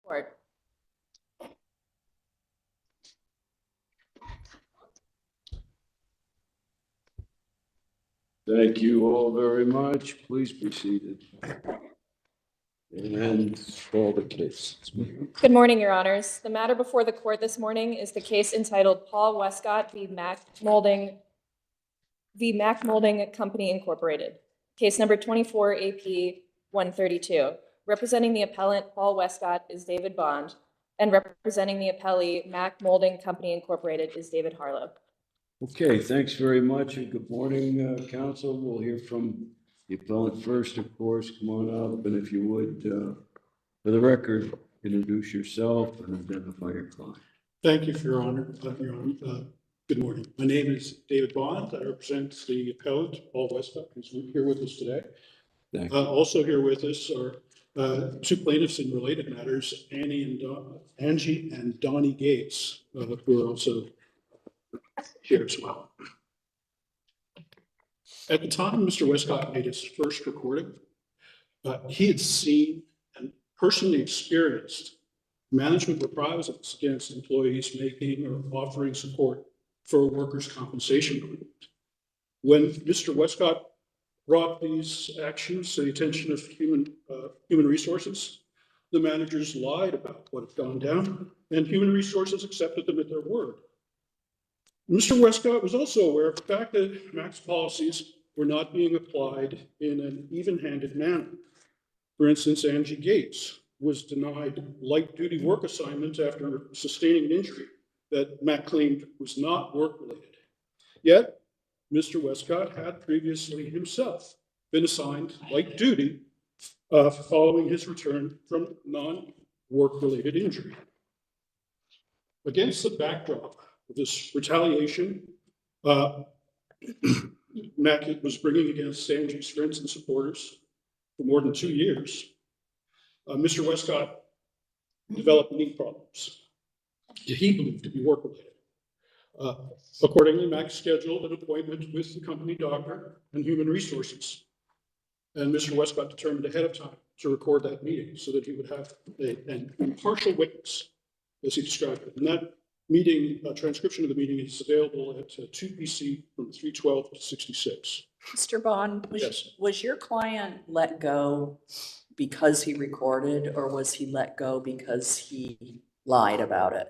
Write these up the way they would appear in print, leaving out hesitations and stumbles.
Court. Thank you all very much. Please be seated. And call the case. Good morning, Your Honors. The matter before the court this morning is the case entitled Paul Westcott v. Mack Molding Company Incorporated. Case number 24 AP 132. Representing the appellant, Paul Westcott, is David Bond, and representing the appellee, Mack Molding Company Incorporated, is David Harlow. Okay, thanks very much, and good morning, counsel. We'll hear from the appellant first, of course. Come on up, and if you would, for the record, introduce yourself and identify your client. Thank you, Your Honor. Good morning. My name is David Bond. I represent the appellant, Paul Westcott, who's here with us today. Thank you. Also here with us are two plaintiffs in related matters, Angie and Donnie Gates, who are also here as well. At the time Mr. Westcott made his first recording, he had seen and personally experienced management reprisals against employees making or offering support for a workers' compensation claim. When Mr. Westcott brought these actions to the attention of human resources, the managers lied about what had gone down, and human resources accepted them at their word. Mr. Westcott was also aware of the fact that Mack's policies were not being applied in an even-handed manner. For instance, Angie Gates was denied light-duty work assignments after sustaining an injury that Mack claimed was not work-related. Yet, Mr. Westcott had previously himself been assigned light duty following his return from non-work-related injury. Against the backdrop of this retaliation, Mack was bringing against Angie's friends and supporters for more than 2 years. Mr. Westcott developed knee problems that he believed to be work-related. Accordingly, Mack scheduled an appointment with the company doctor and human resources. And Mr. Westcott determined ahead of time to record that meeting so that he would have an impartial witness, as he described it. And that meeting, transcription of the meeting is available at 2 PC from 312 to 66. Mr. Bond, Yes. was your client let go because he recorded, or was he let go because he lied about it?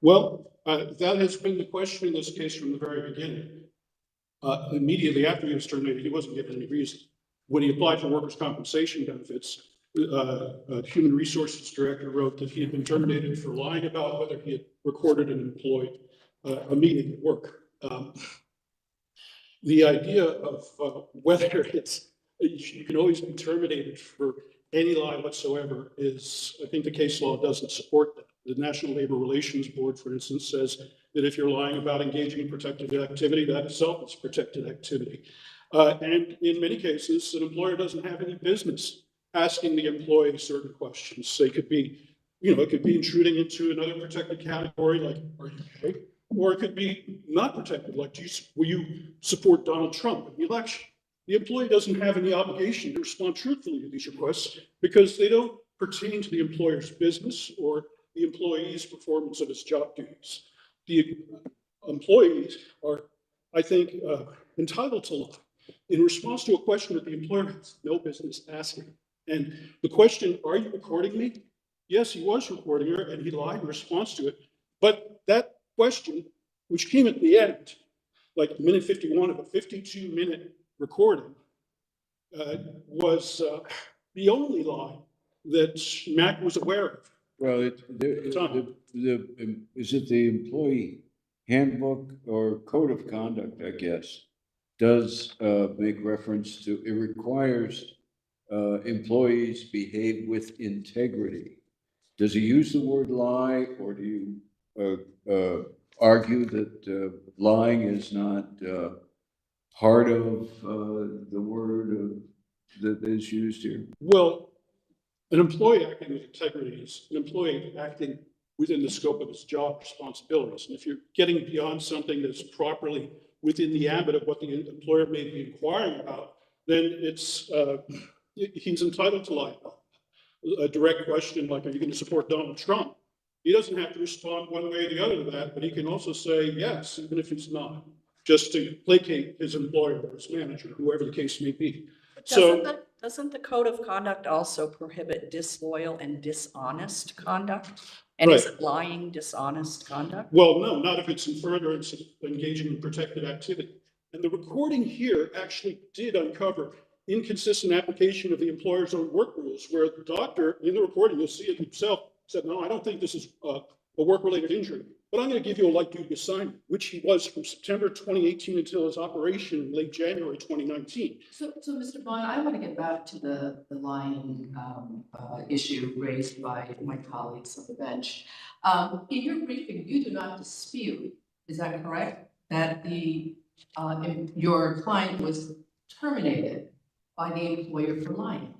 Well, that has been the question in this case from the very beginning. Immediately after he was terminated, he wasn't given any reason. When he applied for workers' compensation benefits, human resources director wrote that he had been terminated for lying about whether he had recorded and employed a meeting at work. The idea of whether you can always be terminated for any lie whatsoever is, I think the case law doesn't support that. The National Labor Relations Board, for instance, says that if you're lying about engaging in protected activity, that itself is protected activity. And in many cases, an employer doesn't have any business asking the employee certain questions. They could be, it could be intruding into another protected category, like, are you okay? Or it could be not protected, like, will you support Donald Trump in the election? The employee doesn't have any obligation to respond truthfully to these requests because they don't pertain to the employer's business or the employee's performance of his job duties. The employees are, I think, entitled to lie in response to a question that the employer has no business asking. And the question, are you recording me? Yes, he was recording her, and he lied in response to it. But that question, which came at the end, like minute 51 of a 52-minute recording, was the only lie that Mack was aware of. Well, is it the employee handbook or code of conduct, I guess, does make reference to, it requires employees behave with integrity. Does he use the word lie, or do you argue that lying is not part of the word that is used here? Well, an employee acting with integrity is an employee acting within the scope of his job responsibilities. And if you're getting beyond something that's properly within the ambit of what the employer may be inquiring about, then he's entitled to lie about. a direct question like, are you going to support Donald Trump? He doesn't have to respond one way or the other to that, but he can also say yes, even if he's not, just to placate his employer or his manager, whoever the case may be. Doesn't the code of conduct also prohibit disloyal and dishonest conduct? And Right. is it lying, dishonest conduct? Well, no, not if it's in furtherance of engaging in protected activity. And the recording here actually did uncover inconsistent application of the employer's own work rules, where the doctor in the recording, you'll see it himself, said, no, I don't think this is a work-related injury, but I'm going to give you a light duty assignment, which he was from September 2018 until his operation in late January 2019. So Mr. Bond, I want to get back to the lying issue raised by my colleagues on the bench. In your briefing, you do not dispute, is that correct, that your client was terminated by the employer for lying?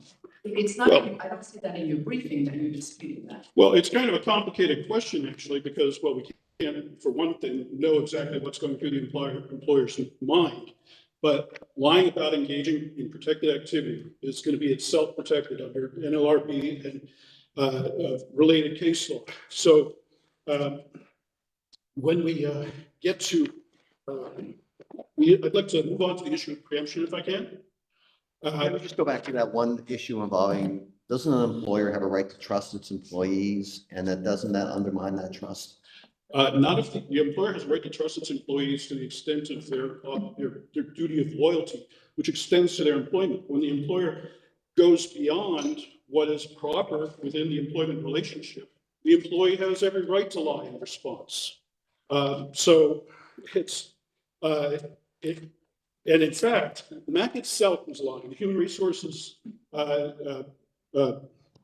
It's not, Well, I don't see that in your briefing that you're disputing that. Well, it's kind of a complicated question, actually, because, well, we can't, for one thing, know exactly what's going through the employer's mind. But lying about engaging in protected activity is going to be itself protected under NLRB and related case law. So when we get to, I'd like to move on to the issue of preemption, if I can. Can we just go back to that one issue involving, doesn't an employer have a right to trust its employees, and doesn't that undermine that trust? Not if the employer has a right to trust its employees to the extent of their duty of loyalty, which extends to their employment. When the employer goes beyond what is proper within the employment relationship, the employee has every right to lie in response. So it's, and in fact, Mack itself was lying. The Human Resources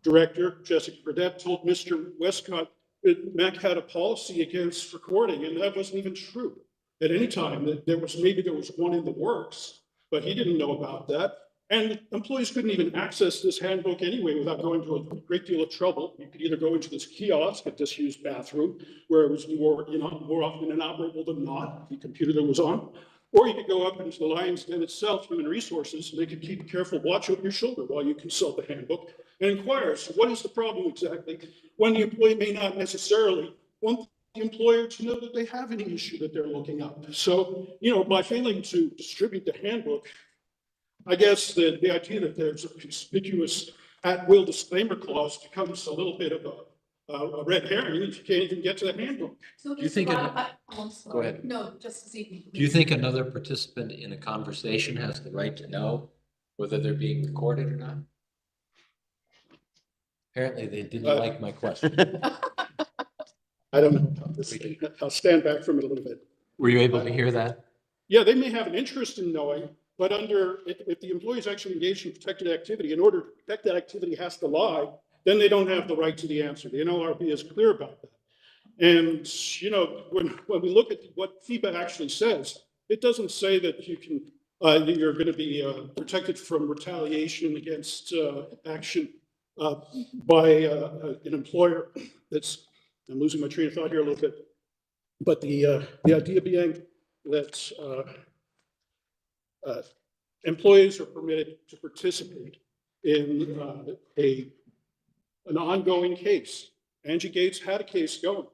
Director, Jessica Burdett, told Mr. Westcott that Mack had a policy against recording, and that wasn't even true at any time. That maybe there was one in the works, but he didn't know about that. And employees couldn't even access this handbook anyway without going to a great deal of trouble. You could either go into this kiosk, a disused bathroom, where it was more often inoperable than not, the computer that was on, or you could go up into the Lion's Den itself, Human Resources, and they could keep a careful watch over your shoulder while you consult the handbook and inquire, so what is the problem exactly, when the employee may not necessarily want the employer to know that they have any issue that they're looking up. So, by failing to distribute the handbook, I guess the idea that there's a conspicuous at-will disclaimer clause becomes a little bit of a red herring if you can't even get to the handbook. So Do you think Go ahead. No, just Do you think another participant in a conversation has the right to know whether they're being recorded or not? Apparently, they didn't like my question. I don't know. I'll stand back from it a little bit. Were you able to hear that? Yeah, they may have an interest in knowing, but if the employee is actually engaged in protected activity, in order to protect that activity has to lie, then they don't have the right to the answer. The NLRB is clear about that. And, when we look at what FIPA actually says, it doesn't say that that you're going to be protected from retaliation against action by an employer I'm losing my train of thought here a little bit. But the idea being that employees are permitted to participate in an ongoing case. Angie Gates had a case going.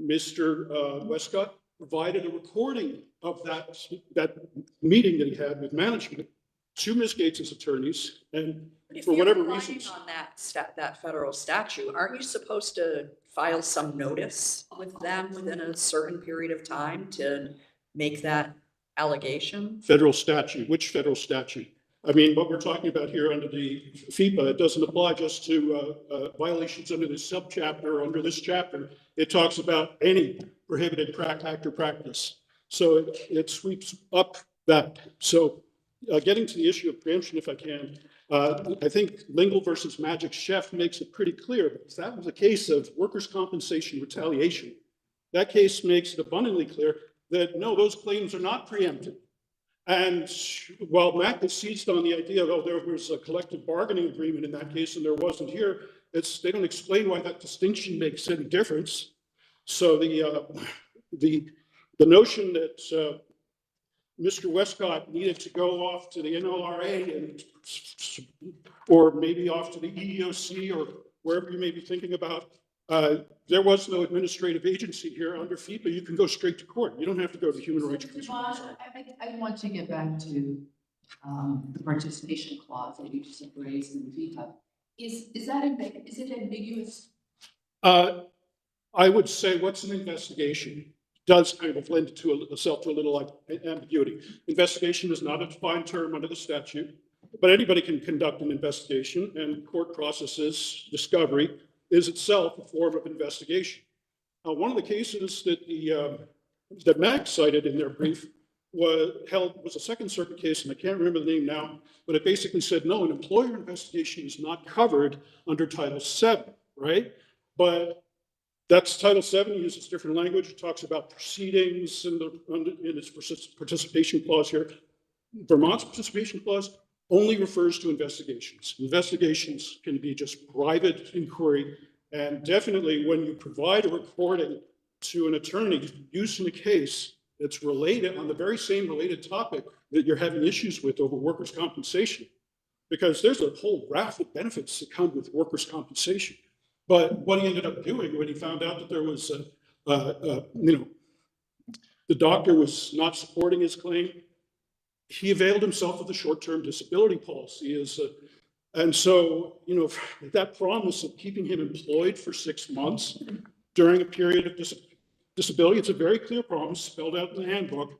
Mr. Westcott provided a recording of that meeting that he had with management to Ms. Gates's attorneys, and for whatever reasons. On that federal statute, aren't you supposed to file some notice with them within a certain period of time to make that allegation? Federal statute, which federal statute? I mean, what we're talking about here under the FIPA, it doesn't apply just to violations under this subchapter or under this chapter. It talks about any prohibited act or practice. So it sweeps up that. So getting to the issue of preemption, if I can, I think Lingle versus Magic Chef makes it pretty clear, because that was a case of workers' compensation retaliation. That case makes it abundantly clear that no, those claims are not preempted. And while Mack has seized on the idea of, there was a collective bargaining agreement in that case and there wasn't here, they don't explain why that distinction makes any difference. So the notion that Mr. Westcott needed to go off to the NLRA or maybe off to the EEOC or wherever you may be thinking about, there was no administrative agency here under FIPA. You can go straight to court. You don't have to go to the Human Rights Mr. Commission. Vaughn, I want to get back to the participation clause that you just raised in FIPA. Is it ambiguous? I would say what's an investigation does kind of lend itself to a little like ambiguity. Investigation is not a defined term under the statute, but anybody can conduct an investigation, and court processes, discovery is itself a form of investigation. Now, one of the cases that that Mack cited in their brief was a Second Circuit case, and I can't remember the name now, but it basically said, no, an employer investigation is not covered under Title VII, right? But that's Title VII uses different language. It talks about proceedings in its participation clause here. Vermont's participation clause only refers to investigations. Investigations can be just private inquiry, and definitely when you provide a recording to an attorney used in a case that's related on the very same related topic that you're having issues with over workers' compensation, because there's a whole raft of benefits that come with workers' compensation. But what he ended up doing when he found out that there was, the doctor was not supporting his claim, he availed himself of the short-term disability policy. And so, that promise of keeping him employed for 6 months during a period of disability, it's a very clear promise spelled out in the handbook.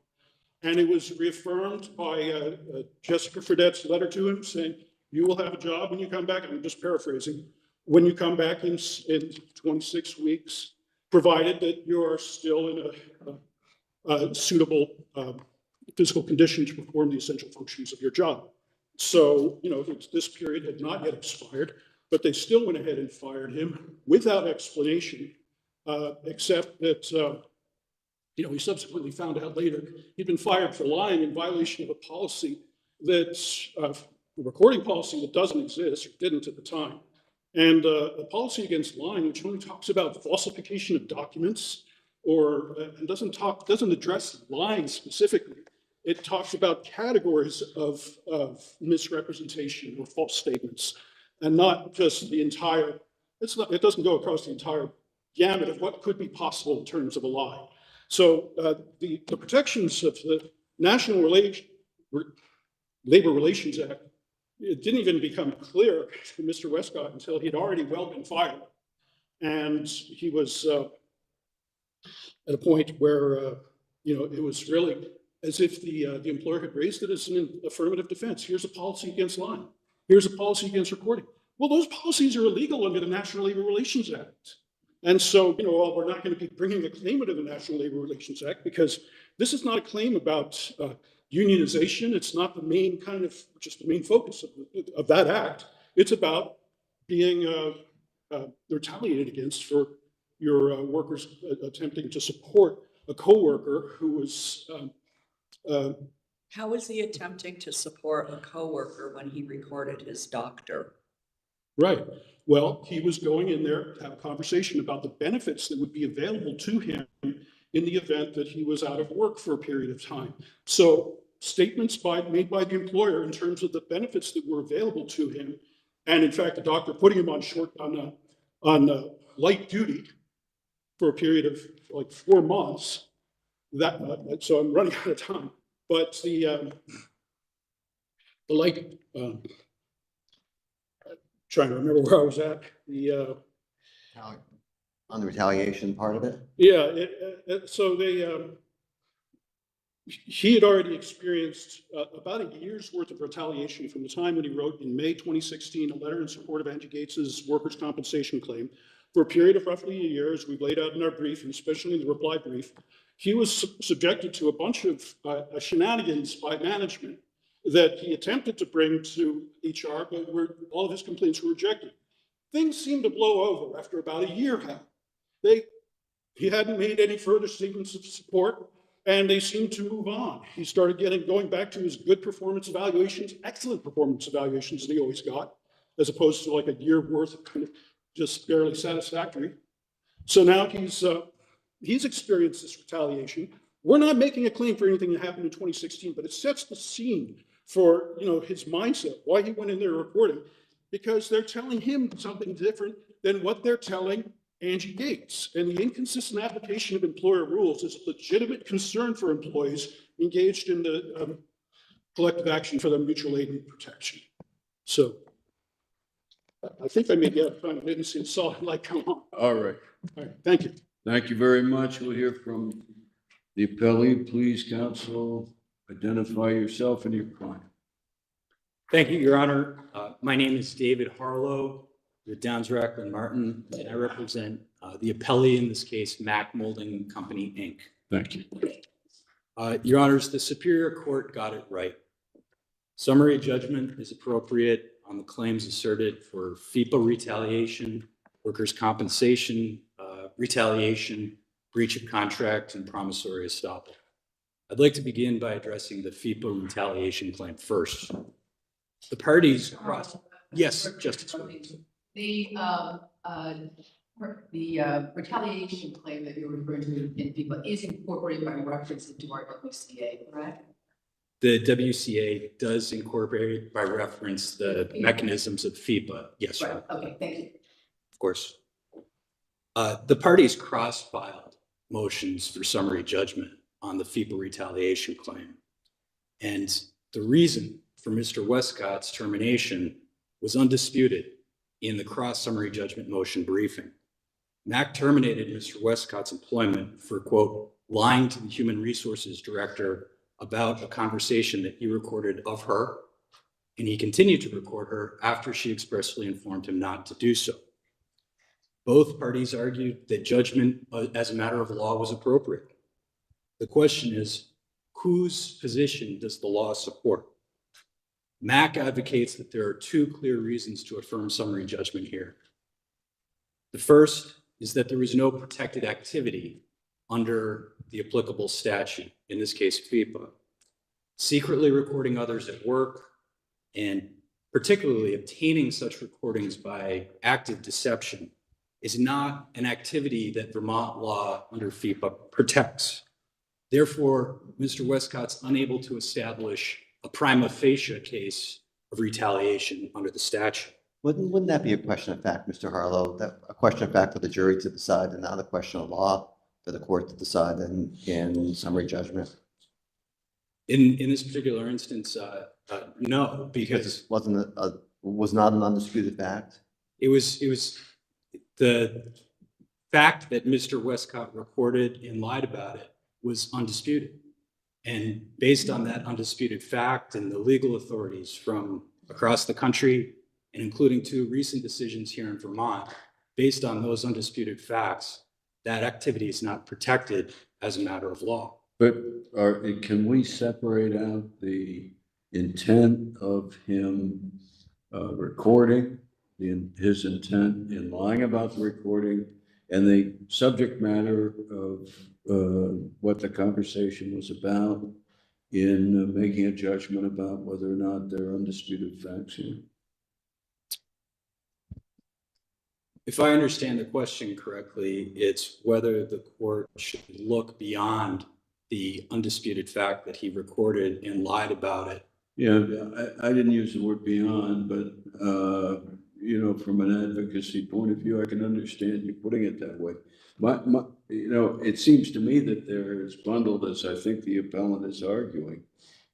And it was reaffirmed by Jessica Fredette's letter to him saying, you will have a job when you come back. I'm just paraphrasing. When you come back in 26 weeks, provided that you are still in a suitable physical condition to perform the essential functions of your job. So, this period had not yet expired, but they still went ahead and fired him without explanation, except that, he subsequently found out later he'd been fired for lying in violation of a policy that's a recording policy that doesn't exist or didn't at the time. And a policy against lying, which only talks about falsification of documents or and doesn't address lying specifically. It talks about categories of misrepresentation or false statements, and not just the entire. It doesn't go across the entire gamut of what could be possible in terms of a lie. So the protections of the National Labor Relations Act, it didn't even become clear to Mr. Westcott until he'd already well been fired. And he was at a point where, it was really as if the employer had raised it as an affirmative defense. Here's a policy against lying. Here's a policy against recording. Well, those policies are illegal under the National Labor Relations Act. And so, we're not going to be bringing a claim under the National Labor Relations Act because this is not a claim about unionization. It's not the main just the main focus of that act. It's about being retaliated against for your workers attempting to support a coworker who was. How was he attempting to support a coworker when he recorded his doctor? Right. Well, he was going in there to have a conversation about the benefits that would be available to him in the event that he was out of work for a period of time. So statements made by the employer in terms of the benefits that were available to him, and in fact, the doctor putting him on light duty for a period of like 4 months. So I'm running out of time. But the light. Trying to remember where I was at. On the retaliation part of it? Yeah, so he had already experienced about a year's worth of retaliation from the time when he wrote in May 2016 a letter in support of Angie Gates's workers' compensation claim. For a period of roughly a year, as we've laid out in our brief, and especially in the reply brief, he was subjected to a bunch of shenanigans by management that he attempted to bring to HR, but all of his complaints were rejected. Things seemed to blow over after about a year. He hadn't made any further statements of support, and they seemed to move on. He started going back to his good performance evaluations, excellent performance evaluations that he always got, as opposed to like a year worth of kind of just barely satisfactory. So now he's experienced this retaliation. We're not making a claim for anything that happened in 2016, but it sets the scene for his mindset, why he went in there reporting, because they're telling him something different than what they're telling Angie Gates. And the inconsistent application of employer rules is a legitimate concern for employees engaged in the collective action for their mutual aid and protection. So I think I may get out of time. I didn't see the solid light come on. All right. All right, thank you. Thank you very much. We'll hear from the appellee. Please, counsel, identify yourself and your client. Thank you, Your Honor. My name is David Harlow with Downs Rackland Martin, and I represent the appellee in this case, Mack Molding Company, Inc. Thank you. Your Honors, the Superior Court got it right. Summary judgment is appropriate on the claims asserted for FIPA retaliation, workers' compensation retaliation, breach of contract, and promissory estoppel. I'd like to begin by addressing the FIPA retaliation claim first. The parties cross. Yes, Justice. The retaliation claim that you're referring to in FIPA is incorporated by reference into our WCA, correct? The WCA does incorporate by reference the mechanisms of FIPA. Yes, Right, sir. okay, thank you. Of course. The parties cross-filed motions for summary judgment on the FIPA retaliation claim. And the reason for Mr. Westcott's termination was undisputed in the cross-summary judgment motion briefing. Mack terminated Mr. Westcott's employment for, quote, lying to the human resources director about a conversation that he recorded of her, and he continued to record her after she expressly informed him not to do so. Both parties argued that judgment as a matter of law was appropriate. The question is, whose position does the law support? Mack advocates that there are two clear reasons to affirm summary judgment here. The first is that there is no protected activity under the applicable statute, in this case FIPA. Secretly recording others at work and particularly obtaining such recordings by active deception is not an activity that Vermont law under FIPA protects. Therefore, Mr. Westcott's unable to establish a prima facie case of retaliation under the statute. Wouldn't that be a question of fact, Mr. Harlow? That a question of fact for the jury to decide and not a question of law for the court to decide in summary judgment? In this particular instance, no, because Was not an undisputed fact? it was the fact that Mr. Westcott recorded and lied about it was undisputed. And based on that undisputed fact and the legal authorities from across the country, and including two recent decisions here in Vermont, based on those undisputed facts, that activity is not protected as a matter of law. But can we separate out the intent of him recording, his intent in lying about the recording, and the subject matter of what the conversation was about in making a judgment about whether or not there are undisputed facts here? If I understand the question correctly, it's whether the court should look beyond the undisputed fact that he recorded and lied about it. Yeah, I didn't use the word beyond, but from an advocacy point of view, I can understand you putting it that way. It seems to me that there is bundled, as I think the appellant is arguing,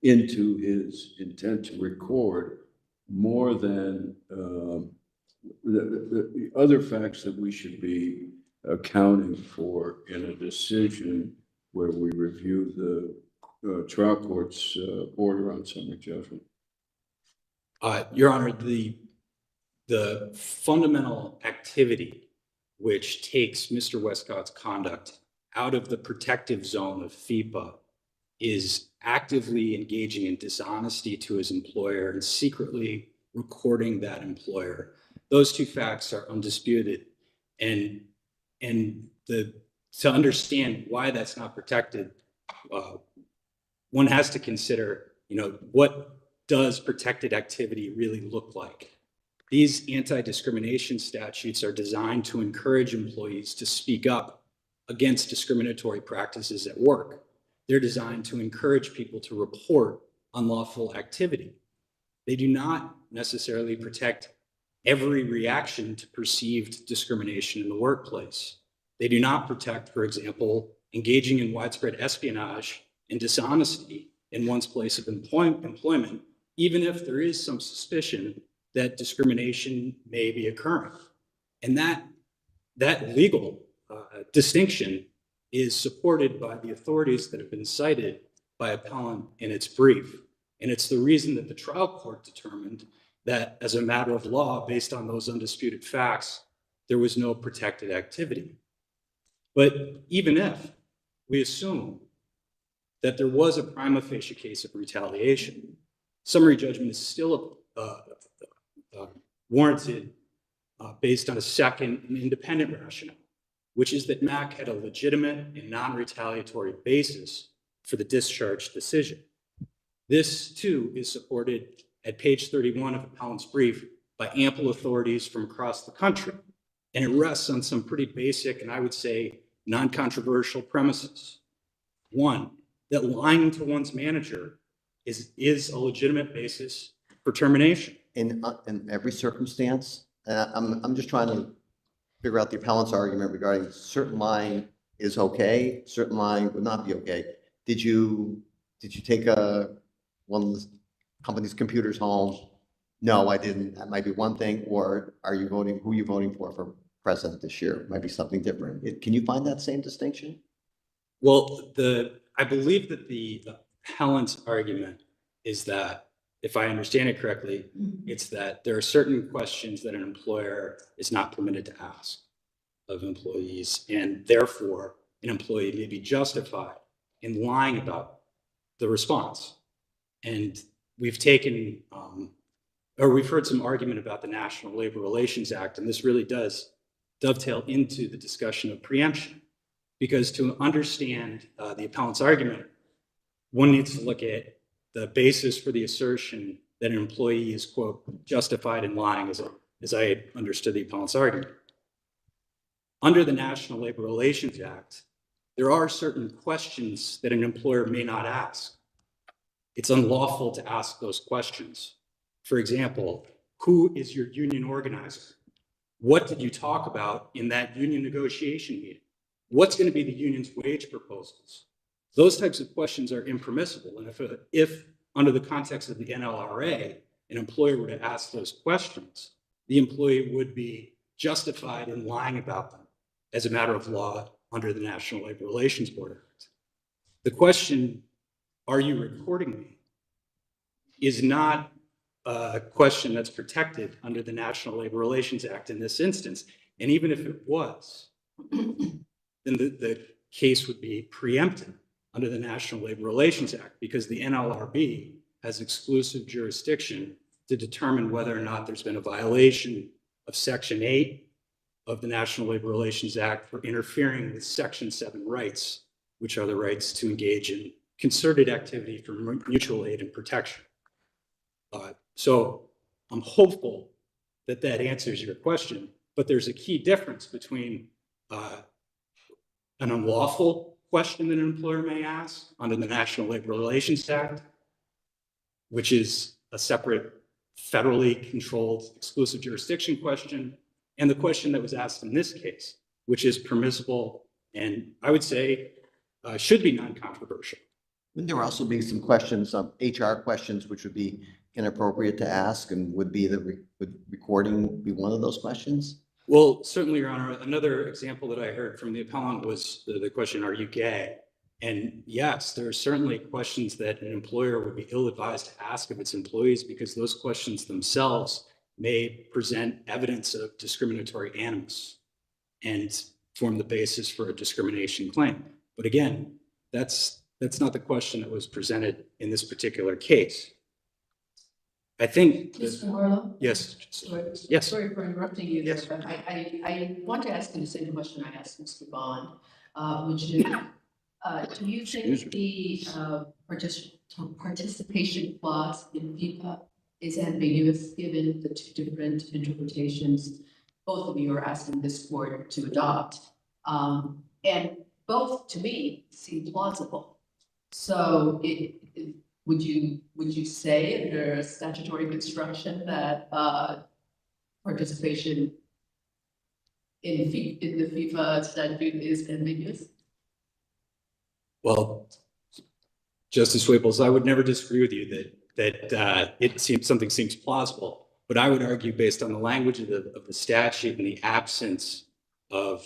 into his intent to record more than the other facts that we should be accounting for in a decision where we review the trial court's order on summary judgment. Your Honor, the fundamental activity which takes Mr. Westcott's conduct out of the protective zone of FIPA is actively engaging in dishonesty to his employer and secretly recording that employer. Those two facts are undisputed. And to understand why that's not protected, one has to consider, what does protected activity really look like? These anti-discrimination statutes are designed to encourage employees to speak up against discriminatory practices at work. They're designed to encourage people to report unlawful activity. They do not necessarily protect every reaction to perceived discrimination in the workplace. They do not protect, for example, engaging in widespread espionage and dishonesty in one's place of employment, even if there is some suspicion that discrimination may be occurring. And that legal distinction is supported by the authorities that have been cited by appellant in its brief. And it's the reason that the trial court determined that as a matter of law, based on those undisputed facts, there was no protected activity. But even if we assume that there was a prima facie case of retaliation, summary judgment is still warranted based on a second and independent rationale, which is that Mack had a legitimate and non-retaliatory basis for the discharge decision. This too is supported at page 31 of appellant's brief by ample authorities from across the country. And it rests on some pretty basic and I would say non-controversial premises. One, that lying to one's manager is a legitimate basis for termination. In every circumstance, I'm just trying to figure out the appellant's argument regarding certain lying is okay, certain lying would not be okay. Did you take one of the company's computers home? No, I didn't. That might be one thing. Or are you voting? Who are you voting for president this year? It might be something different. Can you find that same distinction? Well, I believe that the appellant's argument is that, if I understand it correctly, it's that there are certain questions that an employer is not permitted to ask of employees, and therefore an employee may be justified in lying about the response. And we've taken, or we've heard some argument about the National Labor Relations Act, and this really does dovetail into the discussion of preemption. Because to understand the appellant's argument, one needs to look at the basis for the assertion that an employee is, quote, justified in lying, as I understood the appellant's argument. Under the National Labor Relations Act, there are certain questions that an employer may not ask. It's unlawful to ask those questions. For example, who is your union organizer? What did you talk about in that union negotiation meeting? What's going to be the union's wage proposals? Those types of questions are impermissible. And if under the context of the NLRA, an employer were to ask those questions, the employee would be justified in lying about them as a matter of law under the National Labor Relations Board Act. The question, are you recording me, is not a question that's protected under the National Labor Relations Act in this instance. And even if it was, then the case would be preempted under the National Labor Relations Act because the NLRB has exclusive jurisdiction to determine whether or not there's been a violation of Section 8 of the National Labor Relations Act for interfering with Section 7 rights, which are the rights to engage in concerted activity for mutual aid and protection. So I'm hopeful that that answers your question, but there's a key difference between an unlawful question that an employer may ask under the National Labor Relations Act, which is a separate federally controlled exclusive jurisdiction question, and the question that was asked in this case, which is permissible and I would say should be non-controversial. Wouldn't there also be some questions, HR questions, which would be inappropriate to ask, and would recording be one of those questions? Well, certainly, Your Honor. Another example that I heard from the appellant was the question, are you gay? And yes, there are certainly questions that an employer would be ill-advised to ask of its employees because those questions themselves may present evidence of discriminatory animus and form the basis for a discrimination claim. But again, that's not the question that was presented in this particular case. I think. Mr. Marlowe? Yes. Yes. Sorry for interrupting you there, Yes. but I want to ask you the same question I asked Mr. Bond, which is, do you think the participation clause in FIPA is ambiguous given the two different interpretations both of you are asking this court to adopt? And both, to me, seem plausible. So would you say under statutory construction that participation in the FIFA statute is ambiguous? Well, Justice Waples, I would never disagree with you that something seems plausible, but I would argue based on the language of the statute and the absence of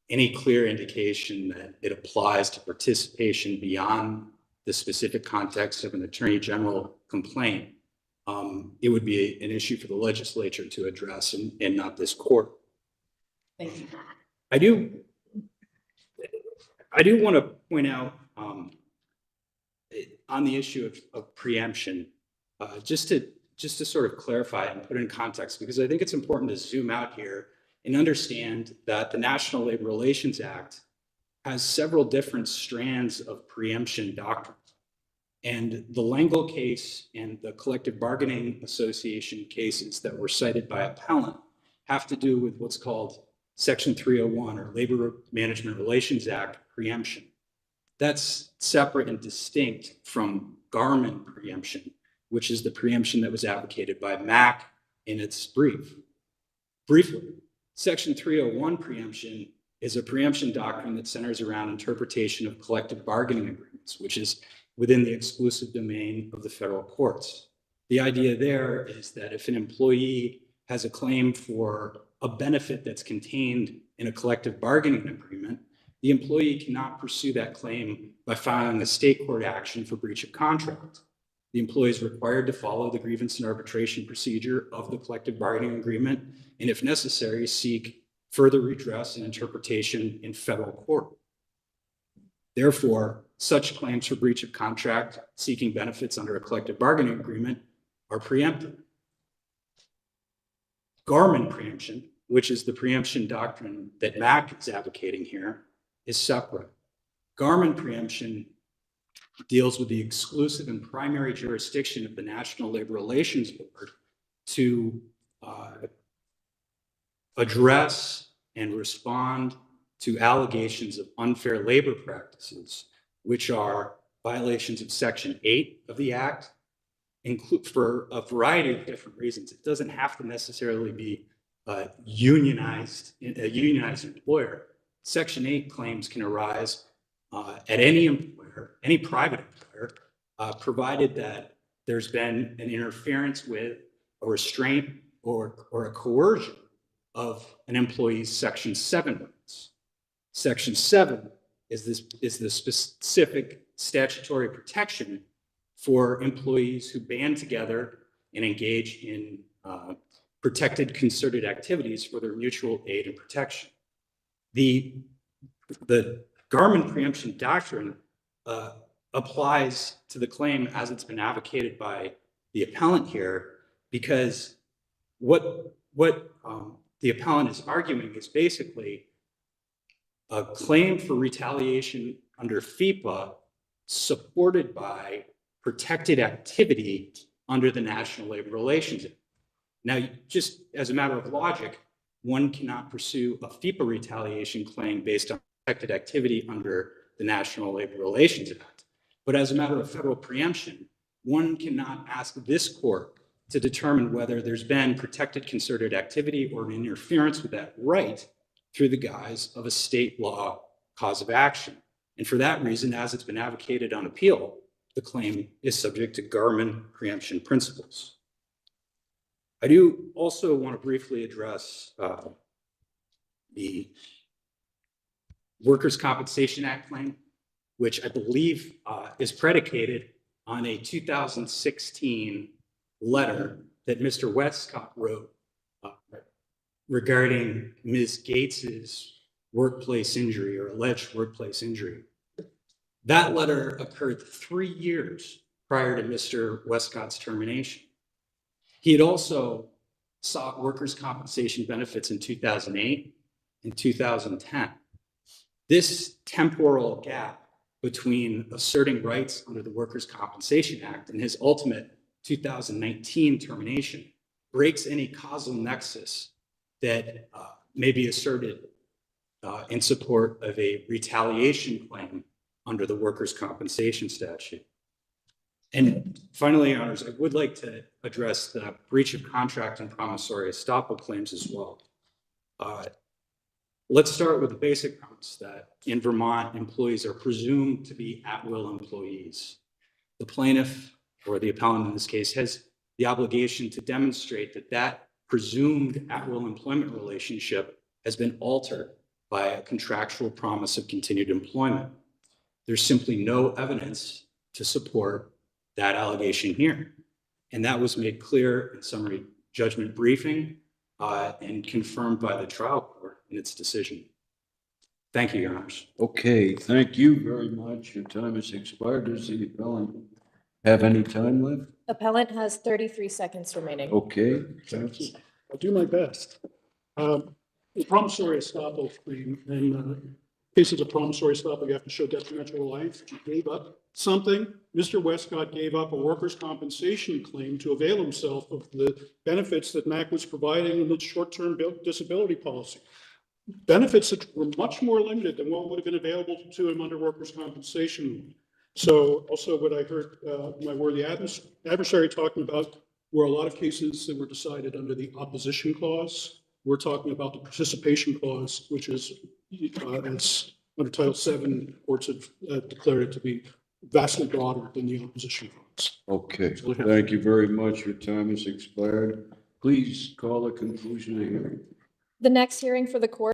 any clear indication that it applies to participation beyond the specific context of an attorney general complaint, it would be an issue for the legislature to address and not this court. Thank you. I do want to point out on the issue of preemption, just to sort of clarify and put it in context, because I think it's important to zoom out here and understand that the National Labor Relations Act has several different strands of preemption doctrines. And the Langle case and the Collective Bargaining Association cases that were cited by appellant have to do with what's called Section 301 or Labor Management Relations Act preemption. That's separate and distinct from Garmin preemption, which is the preemption that was advocated by Mack in its brief. Briefly, Section 301 preemption is a preemption doctrine that centers around interpretation of collective bargaining agreements, which is within the exclusive domain of the federal courts. The idea there is that if an employee has a claim for a benefit that's contained in a collective bargaining agreement, the employee cannot pursue that claim by filing a state court action for breach of contract. The employee is required to follow the grievance and arbitration procedure of the collective bargaining agreement, and if necessary, seek further redress and interpretation in federal court. Therefore, such claims for breach of contract seeking benefits under a collective bargaining agreement are preempted. Garmin preemption, which is the preemption doctrine that Mack is advocating here, is separate. Garmin preemption deals with the exclusive and primary jurisdiction of the National Labor Relations Board to address and respond to allegations of unfair labor practices, which are violations of Section 8 of the Act, include for a variety of different reasons. It doesn't have to necessarily be a unionized employer. Section 8 claims can arise at any employer, any private employer, provided that there's been an interference with, a restraint, or a coercion of an employee's Section 7 rights. Section 7 is the specific statutory protection for employees who band together and engage in protected concerted activities for their mutual aid and protection. The Garmin preemption doctrine applies to the claim as it's been advocated by the appellant here, because what the appellant is arguing is basically a claim for retaliation under FIPA supported by protected activity under the National Labor Relations Act. Now, just as a matter of logic, one cannot pursue a FIPA retaliation claim based on protected activity under the National Labor Relations Act. But as a matter of federal preemption, one cannot ask this court to determine whether there's been protected concerted activity or an interference with that right through the guise of a state law cause of action. And for that reason, as it's been advocated on appeal, the claim is subject to Garmin preemption principles. I do also want to briefly address the Workers' Compensation Act claim, which I believe is predicated on a 2016 letter that Mr. Westcott wrote regarding Ms. Gates's workplace injury or alleged workplace injury. That letter occurred 3 years prior to Mr. Westcott's termination. He had also sought workers' compensation benefits in 2008 and 2010. This temporal gap between asserting rights under the Workers' Compensation Act and his ultimate 2019 termination breaks any causal nexus that may be asserted in support of a retaliation claim under the Workers' Compensation statute. And Finally, Your Honors, I would like to address the breach of contract and promissory estoppel claims as well. Let's start with the basic premise that in Vermont, employees are presumed to be at-will employees. The plaintiff, or the appellant in this case, has the obligation to demonstrate that that presumed at-will employment relationship has been altered by a contractual promise of continued employment. There's simply no evidence to support that allegation here. And that was made clear in summary judgment briefing and confirmed by the trial court in its decision. Thank you, Your Honors. Okay, thank you very much. Your time has expired. Does the appellant have any time left? Appellant has 33 seconds remaining. Okay, counsel. I'll do my best. The promissory estoppel claim, and cases of promissory estoppel, you have to show detrimental reliance. You gave up something. Mr. Westcott gave up a workers' compensation claim to avail himself of the benefits that Mack was providing in the short-term disability policy. Benefits that were much more limited than what would have been available to him under workers' compensation. So also what I heard my worthy adversary talking about were a lot of cases that were decided under the opposition clause. We're talking about the participation clause, which is, as under Title VII, courts have declared it to be vastly broader than the opposition clause. Okay, thank you very much. Your time has expired. Please call a conclusion of the hearing. The next hearing for the court